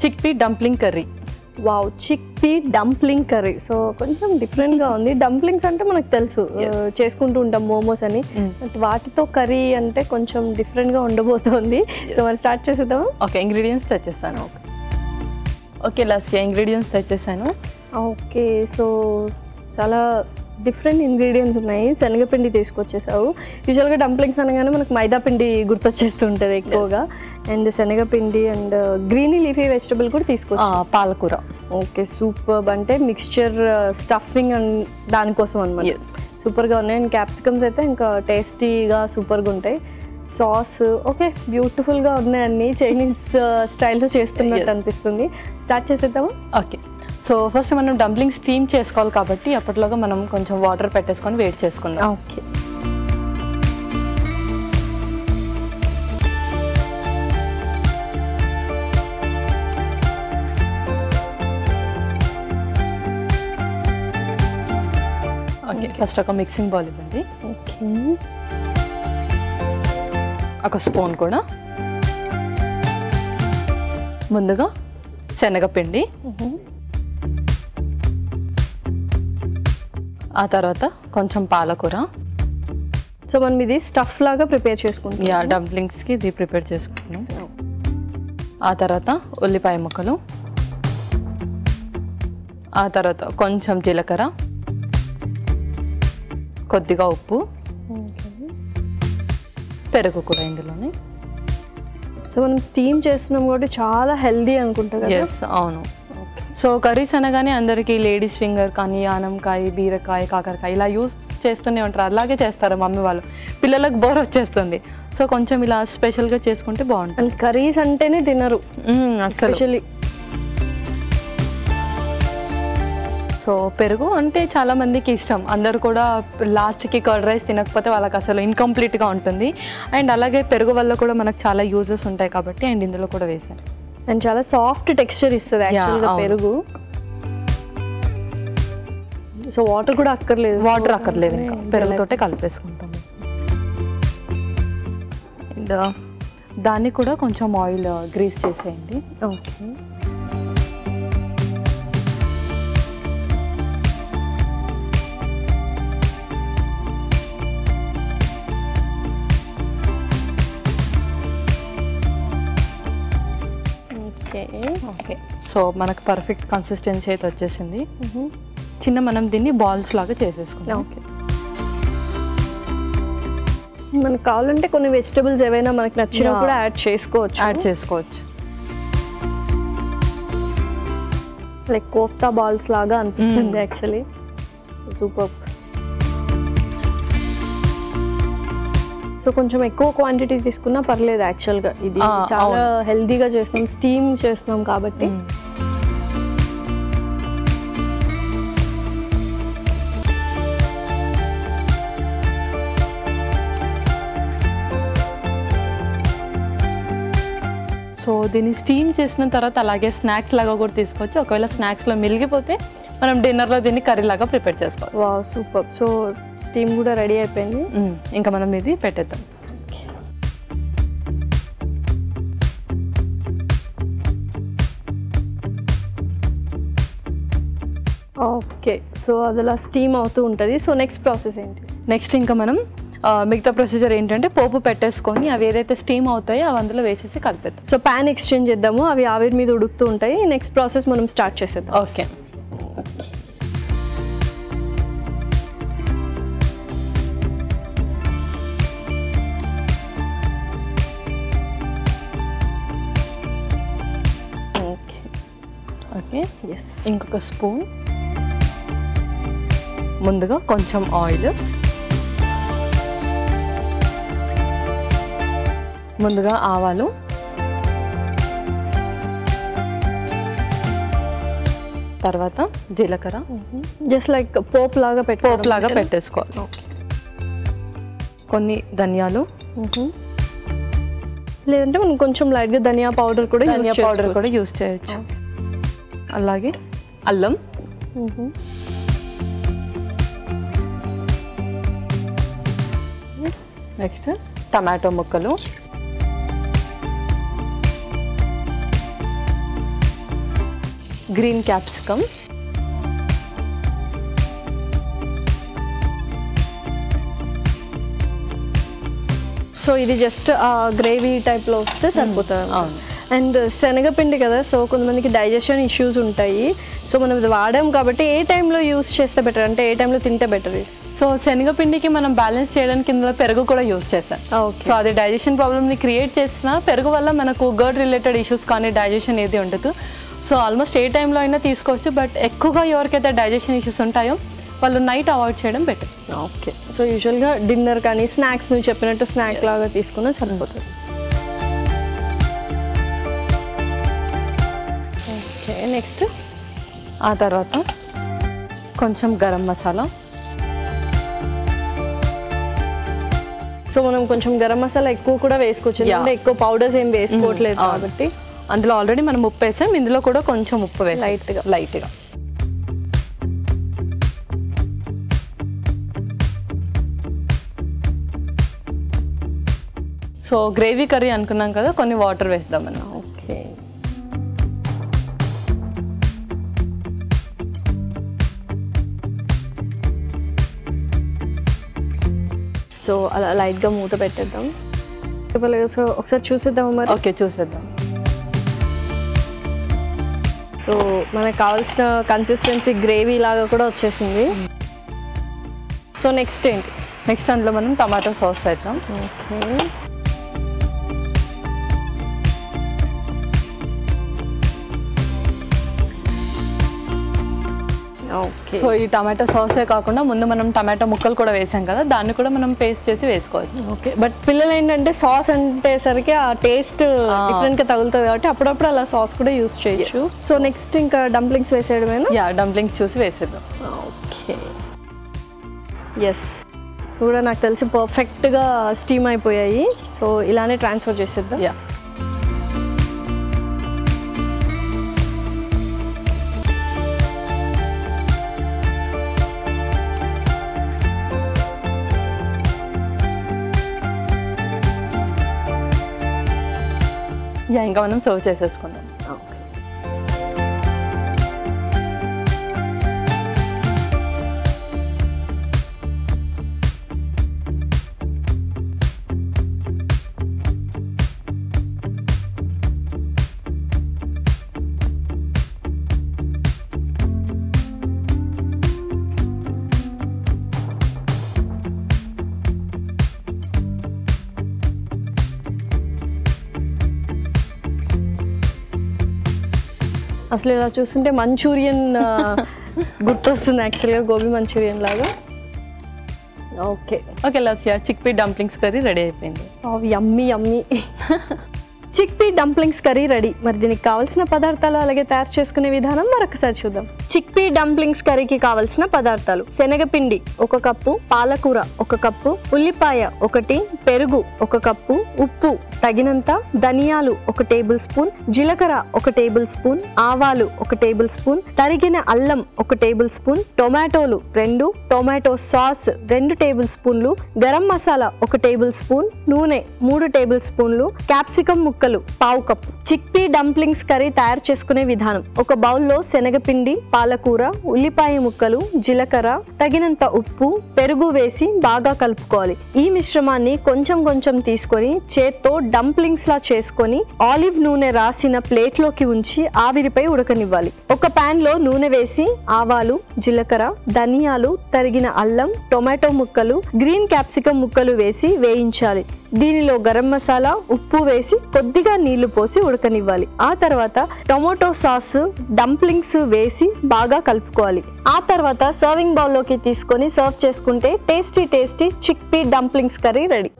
Chickpea dumpling curry. Wow, chickpea dumpling curry. So కొంచెం డిఫరెంట్గా ఉంది. డంప్లింగ్స్ అంటే మనకు తెలుసు, చేసుకుంటూ ఉంటాం మోమోస్ అని. వాటితో కర్రీ అంటే కొంచెం డిఫరెంట్గా ఉండబోతోంది. సో మనం స్టార్ట్ చేసేద్దాం. ఓకే, ఇంగ్రీడియంట్స్ తెచ్చేస్తాను. ఓకే లస్య, ఇంగ్రీడియంట్స్ తెచ్చేసాను. ఓకే, సో చాలా డిఫరెంట్ ఇంగ్రీడియంట్స్ ఉన్నాయి. శనగపిండి తీసుకొచ్చేసావు. యూజువల్గా డంప్లింగ్స్ అనగానే మనకు మైదా పిండి గుర్తొచ్చేస్తూ ఉంటుంది ఎక్కువగా. అండ్ శనగపిండి అండ్ గ్రీనీ లీఫీ వెజిటబుల్ కూడా తీసుకొచ్చా, పాలకూర. Okay, super. అంటే మిక్స్చర్ స్టఫింగ్ అండ్ దానికోసం అనమాట. సూపర్గా ఉన్నాయి. అండ్ క్యాప్సికమ్స్ అయితే ఇంకా టేస్టీగా సూపర్గా ఉంటాయి. సాస్ ఓకే, బ్యూటిఫుల్గా ఉన్నాయి. అన్నీ చైనీస్ స్టైల్లో చేస్తున్నట్టు అనిపిస్తుంది. స్టార్ట్ చేసేద్దామా? ఓకే, సో ఫస్ట్ మనం డంప్లింగ్ స్టీమ్ చేసుకోవాలి కాబట్టి అప్పట్లోగా మనం కొంచెం వాటర్ పెట్టేసుకొని వేడి చేసుకుందాం. ఓకే, ఓకే, ఫస్ట్ ఒక మిక్సింగ్ బౌల్ ఇవ్వండి. ఓకే, ఒక స్పూన్ కూడా. ముందుగా శనగపిండి, ఆ తర్వాత కొంచెం పాలకూర. సో మనం ఇది స్టఫ్ లాగా ప్రిపేర్ చేసుకుంటాం. యా, డంప్లింగ్స్కి ఇది ప్రిపేర్ చేసుకుంటున్నాం. ఆ తర్వాత ఉల్లిపాయ ముక్కలు, ఆ తర్వాత కొంచెం జీలకర్ర, కొద్దిగా ఉప్పు, పెరుగు కూడా ఇందులోనే. సో మనం స్టీమ్ చేస్తున్నాం కాబట్టి చాలా హెల్దీ అనుకుంటా కదా? ఎస్, అవును. సో కర్రీస్ అనగానే అందరికీ లేడీస్ ఫింగర్ కానీ ఆనంకాయ, బీరకాయ, కాకరకాయ ఇలా యూస్ చేస్తూనే ఉంటారు. అలాగే చేస్తారు మమ్మీ వాళ్ళు. పిల్లలకు బోర్ వచ్చేస్తుంది. సో కొంచెం ఇలా స్పెషల్గా చేసుకుంటే బాగుంటుంది. కర్రీస్ అంటేనే తినరు అసలు. సో పెరుగు అంటే చాలా మందికి ఇష్టం. అందరు కూడా లాస్ట్కి కర్డ్ రైస్ తినకపోతే వాళ్ళకి అసలు ఇన్కంప్లీట్గా ఉంటుంది. అండ్ అలాగే పెరుగు వల్ల కూడా మనకు చాలా యూజెస్ ఉంటాయి కాబట్టి అండ్ ఇందులో కూడా వేసాను. అండ్ చాలా సాఫ్ట్ టెక్స్చర్ ఇస్తుంది యాక్చువల్గా పెరుగు. సో వాటర్ కూడా అక్కర్లేదు. వాటర్ అక్కర్లేదు, ఇంకా పెరుగుతోటే కలిపేసుకుంటాము. అండ్ దాన్ని కూడా కొంచెం ఆయిల్ గ్రీస్ చేసేయండి. ఓకే, ఓకే, సో మనకు పర్ఫెక్ట్ కన్సిస్టెన్సీ అయితే వచ్చేసింది. చిన్న మనం దీన్ని బాల్స్ లాగా చేసేసుకుంటాం. ఓకే, మనకు కావాలంటే కొన్ని వెజిటబుల్స్ ఏవైనా మనకు నచ్చినా కూడా యాడ్ చేసుకోవచ్చు. లైక్ కోఫ్తా బాల్స్ లాగా అనిపిస్తుంది యాక్చువల్లీ. సూపర్. సో కొంచెం ఎక్కువ క్వాంటిటీ తీసుకున్నా పర్లేదు యాక్చువల్గా. ఇది చాలా హెల్దీగా చేస్తున్నాం, స్టీమ్ చేస్తున్నాం కాబట్టి. సో దీన్ని స్టీమ్ చేసిన తర్వాత అలాగే స్నాక్స్ లాగా కూడా తీసుకోవచ్చు. ఒకవేళ స్నాక్స్లో మిగిలిపోతే మనం డిన్నర్లో దీన్ని కర్రీ లాగా ప్రిపేర్ చేసుకోవచ్చు. Wow, super. సో స్టీమ్ కూడా రెడీ అయిపోయింది. ఇంకా మనం ఇది పెట్టేద్దాం. ఓకే, సో అది అలా స్టీమ్ అవుతూ ఉంటుంది. సో నెక్స్ట్ ప్రాసెస్ ఏంటి? నెక్స్ట్ ఇంకా మనం మిగతా ప్రొసీజర్ ఏంటంటే పోపు పెట్టేసుకొని అవి ఏదైతే స్టీమ్ అవుతాయో అవి అందులో వేసేసి కలిపేద్దాం. సో ప్యాన్ ఎక్స్చేంజ్ చేద్దాము. అవి ఆవిరి మీద ఉడుకుతూ ఉంటాయి. నెక్స్ట్ ప్రాసెస్ మనం స్టార్ట్ చేసేద్దాం. Okay, okay, yes. ఇంకొక స్పూన్. ముందుగా కొంచెం ఆయిల్, ముందుగా ఆవాలు, తర్వాత జీలకర్ర, జస్ట్ లైక్ పోపు లాగా పెట్టేసుకోవాలి. కొన్ని ధనియాలు, లేదంటే మనం కొంచెం లైట్గా ధనియా పౌడర్ కూడా యూస్ చేయొచ్చు. అలాగే అల్లం, నెక్స్ట్ టమాటో ముక్కలు, గ్రీన్ క్యాప్సికమ్, సో ఇది జస్ట్ గ్రేవీ టైప్లో వస్తే సరిపోతుంది. అవును. అండ్ శనగపిండి కదా, సో కొంతమందికి డైజెషన్ ఇష్యూస్ ఉంటాయి. సో మనం ఇది వాడాం కాబట్టి ఏ టైంలో యూస్ చేస్తే బెటర్, అంటే ఏ టైంలో తింటే బెటర్? సో శనగపిండికి మనం బ్యాలెన్స్ చేయడానికి ఇందులో పెరుగు కూడా యూస్ చేస్తాం. సో అది డైజెషన్ ప్రాబ్లమ్ని క్రియేట్ చేసిన పెరుగు వల్ల మనకు గర్డ్ రిలేటెడ్ ఇష్యూస్ కానీ డైజెషన్ ఏది ఉండదు. సో ఆల్మోస్ట్ ఏ టైంలో అయినా తీసుకోవచ్చు, బట్ ఎక్కువగా ఎవరికైతే డైజెషన్ ఇష్యూస్ ఉంటాయో వాళ్ళు నైట్ అవాయిడ్ చేయడం బెటర్. ఓకే. సో యూజువల్గా డిన్నర్ కానీ స్నాక్స్ నువ్వు చెప్పినట్టు స్నాక్ లాగా తీసుకున్నా సరిపోతుంది. ఓకే, నెక్స్ట్ ఆ తర్వాత కొంచెం గరం మసాలా. సో మనం కొంచెం గరం మసాలా ఎక్కువ కూడా వేసుకోవచ్చు, అంటే ఎక్కువ పౌడర్స్ ఏం వేసుకోవట్లేదు కాబట్టి. అందులో ఆల్రెడీ మనం ఉప్పు వేసాం, ఇందులో కూడా కొంచెం ఉప్పు వేసాం లైట్గా. సో గ్రేవీ కర్రీ అనుకున్నాం కదా, కొన్ని వాటర్ వేద్దాం మనం. ఓకే. సో అలా లైట్గా మూత పెట్టేద్దాం. సో ఒకసారి చూసేద్దాం మరి. ఓకే, చూసేద్దాం. సో మనకు కావాల్సిన కన్సిస్టెన్సీ గ్రేవీ లాగా కూడా వచ్చేసింది. సో నెక్స్ట్ ఏంటి? నెక్స్ట్ అందులో మనం టమాటో సాస్ వేద్దాం. ఓకే. సో ఈ టమాటో సాసే కాకుండా ముందు మనం టమాటో ముక్కలు కూడా వేసాం కదా, దాన్ని కూడా మనం పేస్ట్ చేసి వేసుకోవచ్చు. ఓకే. బట్ పిల్లలు ఏంటంటే సాస్ అంటేసరికి ఆ టేస్ట్ డిఫరెంట్గా తగులుతుంది కాబట్టి అప్పుడప్పుడు అలా సాస్ కూడా యూస్ చేయొచ్చు. సో నెక్స్ట్ ఇంకా డంప్లింగ్స్ వేసేయడమేనా? డంప్లింగ్స్ చూసి వేసేద్దాం. ఓకే. ఎస్, కూడా నాకు తెలిసి పర్ఫెక్ట్గా స్టీమ్ అయిపోయాయి. సో ఇలానే ట్రాన్స్ఫర్ చేసేద్దాం. ఇంకా మనం సర్వ్ చేసేసుకుందాం. అసలు ఇలా చూస్తుంటే మంచూరియన్ గుర్తొస్తుంది, యాక్చువల్గా గోబీ మంచూరియన్ లాగా. Okay. Lasya chickpea dumplings curry ready అయిపోయింది. Yummy yummy. Chickpea dumplings curry ready. మరి దీనికి కావాల్సిన పదార్థాలు అలాగే తయారు చేసుకునే విధానం మరొకసారి చూద్దాం. చిక్పీ డంప్లింగ్స్ కర్రీకి కావాల్సిన పదార్థాలు: శనగపిండి 1 కప్పు, పాలకూర 1 కప్పు, ఉల్లిపాయ 1, పెరుగు 1 కప్పు, ఉప్పు తగినంత, ధనియాలు 1 టేబుల్ స్పూన్, జీలకర్ర 1 టేబుల్ స్పూన్, ఆవాలు 1 టేబుల్ స్పూన్, తరిగిన అల్లం 1 టేబుల్ స్పూన్, టొమాటోలు 2, టొమాటో సాస్ 2 టేబుల్ స్పూన్లు, గరం మసాలా 1 టేబుల్ స్పూన్, నూనె 3 టేబుల్ స్పూన్లు, క్యాప్సికం ముక్కలు 1/2 కప్పు. చిక్పీ డంప్లింగ్స్ కర్రీ తయారు చేసుకునే విధానం: ఒక బౌల్లో శనగపిండి, పాలకూర, ఉల్లిపాయ ముక్కలు, జీలకర్ర, తగినంత ఉప్పు, పెరుగు వేసి బాగా కలుపుకోవాలి. ఈ మిశ్రమాన్ని కొంచెం కొంచెం తీసుకొని చేత్తో డంప్లింగ్స్ లా చేసుకొని ఆలివ్ నూనె రాసిన ప్లేట్ లోకి ఉంచి ఆవిరిపై ఉడకనివ్వాలి. ఒక పాన్ లో నూనె వేసి ఆవాలు, జీలకర్ర, ధనియాలు, తరిగిన అల్లం, టొమాటో ముక్కలు, గ్రీన్ క్యాప్సికం ముక్కలు వేసి వేయించాలి. దీనిలో గరం మసాలా, ఉప్పు వేసి కొద్దిగా నీళ్లు పోసి ఉడకనివ్వాలి. ఆ తర్వాత టొమాటో సాస్, డంప్లింగ్స్ వేసి బాగా కలుపుకోవాలి. ఆ తర్వాత సర్వింగ్ బౌల్ లోకి తీసుకొని సర్వ్ చేసుకుంటే tasty chickpea dumplings curry ready.